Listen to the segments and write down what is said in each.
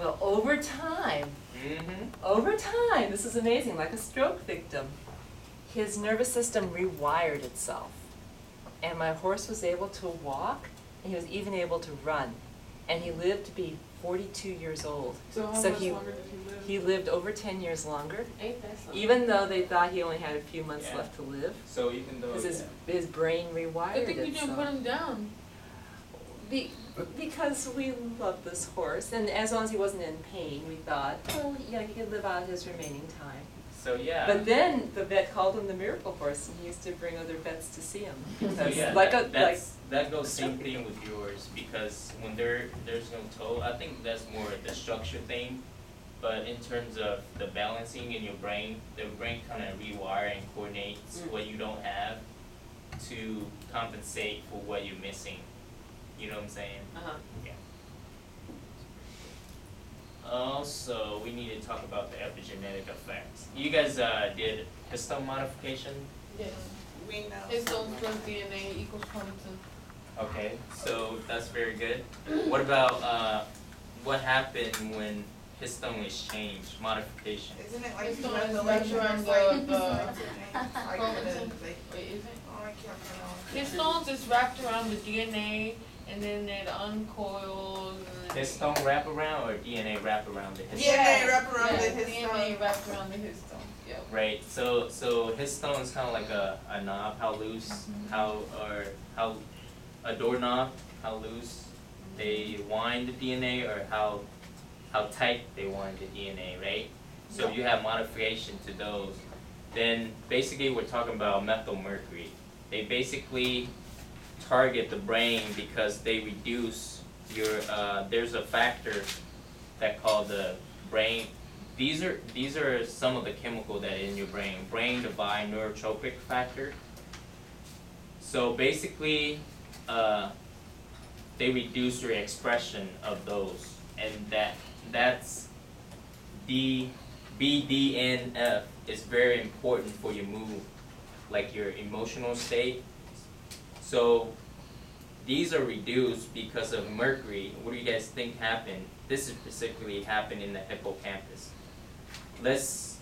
Well, over time, this is amazing, like a stroke victim, his nervous system rewired itself. And my horse was able to walk, and he was even able to run. And he lived to be 42 years old. So how much longer did he live? He lived over 10 years longer, Ain't that something? even though they thought he only had a few months Yeah. left to live. So even though Because his brain rewired I think you didn't itself. put him down. Because we love this horse, and as long as he wasn't in pain, we thought, well, yeah, he could live out his remaining time. So yeah. But then the vet called him the miracle horse, and he used to bring other vets to see him. So Because yeah, like that goes same thing with yours, because when there's no toe, I think that's more the structure thing. But in terms of the balancing in your brain, the brain kind of rewire and coordinates what you don't have to compensate for what you're missing. You know what I'm saying? Yeah. Also, we need to talk about the epigenetic effects. You guys did histone modification? Yes. We know. Histone plus DNA equals chromatin. Okay, so that's very good. What about what happened when histone is changed, modification? Isn't it like Histone is methylation wrapped or around something? chromatin. Wait, is it? Oh, I can't pronounce it. Histones is wrapped around the DNA, and then it uncoils. And Histone wrap around or DNA wrap around the histone? DNA wrap around the DNA histone. wrapped around the histone. Yep. Right. So histone is kind of like a knob, how loose, how a doorknob, how loose they wind the DNA, or how tight they wind the DNA, right? So you have modification to those. Then basically we're talking about methylmercury. They basically target the brain because they reduce your there's a factor that called the brain. These are some of the chemical that in your brain divide neurotropic factor. So basically they reduce your expression of those, and that's BDNF is very important for your mood, like your emotional state. So these are reduced because of mercury. What do you guys think happened? This is specifically happened in the hippocampus. Let's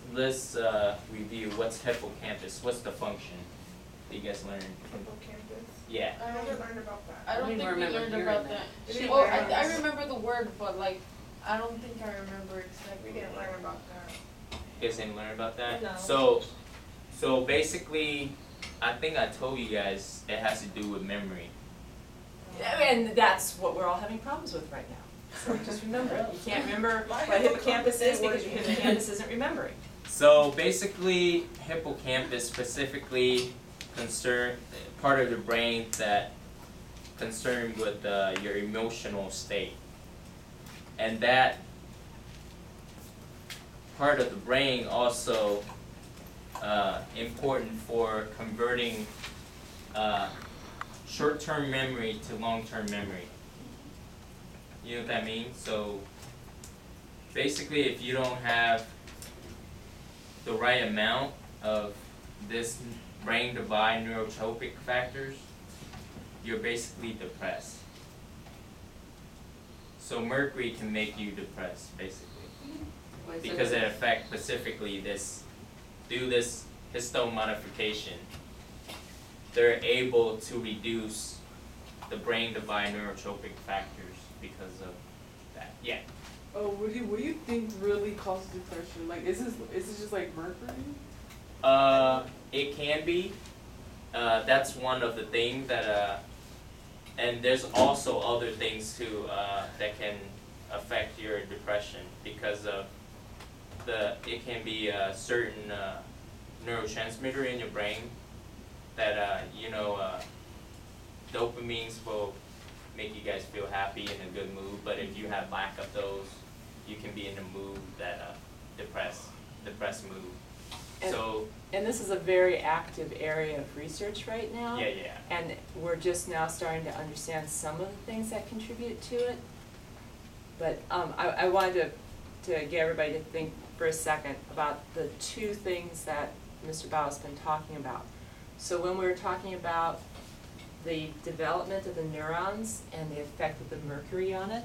review what's hippocampus. What's the function? Do you guys learn? Hippocampus. Yeah. I never learned about that. I don't think we learned about that. We Oh, didn't I remember the word, but like, I don't think I remember We exactly. didn't learn about that. You guys didn't learn about that? No. So basically, I think I told you guys it has to do with memory. And that's what we're all having problems with right now. So just remember, you can't remember what hippocampus is because your hippocampus isn't remembering. So basically, hippocampus specifically part of the brain that concerned with your emotional state, and that part of the brain also important for converting short-term memory to long-term memory. You know what that means? So basically, if you don't have the right amount of this brain divide neurotropic factors, you're basically depressed. So mercury can make you depressed, basically, because it affects specifically through this histone modification, they're able to reduce the brain divide neurotropic factors because of that. Yeah. Oh, what do you think really causes depression? Like, is this just like mercury? It can be. That's one of the things that, and there's also other things too that can affect your depression because of it can be a certain neurotransmitter in your brain that dopamines will make you guys feel happy in a good mood, but if you have lack of those, you can be in a mood that depressed mood. And this is a very active area of research right now. Yeah. And we're just now starting to understand some of the things that contribute to it. But I wanted to get everybody to think for a second about the two things that Mr. Bao's been talking about. So when we were talking about the development of the neurons and the effect of the mercury on it,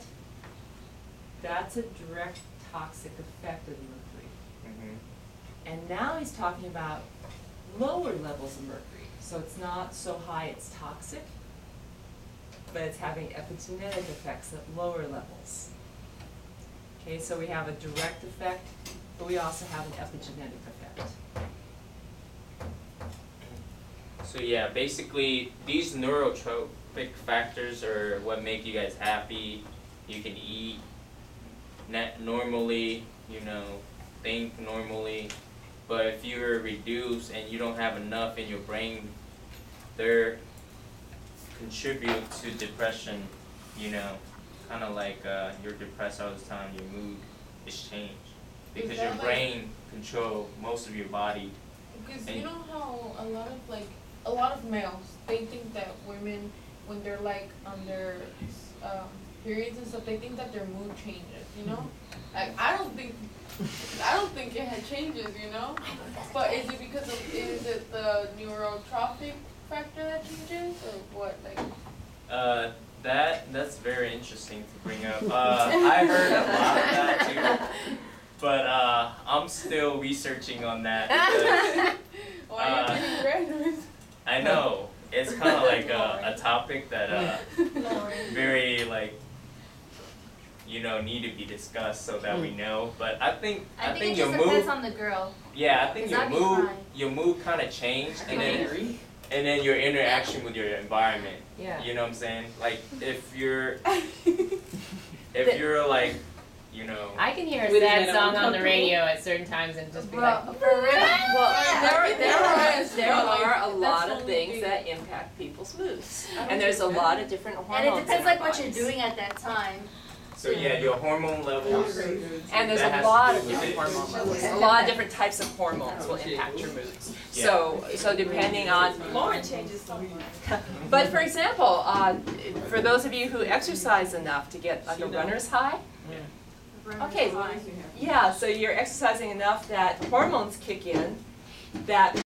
That's a direct toxic effect of mercury. Mhm. And now he's talking about lower levels of mercury. So it's not so high it's toxic, but it's having epigenetic effects at lower levels. Okay, so we have a direct effect, but we also have an epigenetic effect. So yeah, basically these neurotropic factors are what make you guys happy. You can eat normally, you know, think normally. But if you're reduced and you don't have enough in your brain, they contribute to depression, you know, kind of like you're depressed all the time, your mood is changed. Because your brain controls most of your body. Because you know how a lot of males, they think that women, when they're like on their periods and stuff, they think that their mood changes, you know? Like I don't think it changes, you know? But is it because is it the neurotropic factor that changes or what? Like That's very interesting to bring up. I heard a lot of that too. But I'm still researching on that because why are you getting graduates? I know it's kind of like a topic that very like need to be discussed so that we know. But I think it your just mood. depends on the girl. Yeah, I think 'Cause your mood kind of changed, and then your interaction with your environment. Yeah. You know what I'm saying? Like if you're like, you know. I can hear a With sad men song on the uncomfortable. radio at certain times and just be like, For real? there are a That's lot the of only things thing. that impact people's moods. I don't And there's a think lot that- of different And hormones it depends in our like what you're bodies. doing at that time. So yeah, your hormone levels. And there's That a has to lot do of with different it. hormone levels. A lot of different types of hormones will impact your moods. So depending on, Lauren changes so much. but for example, for those of you who exercise enough to get like a runner's high, okay, yeah, so you're exercising enough that hormones kick in that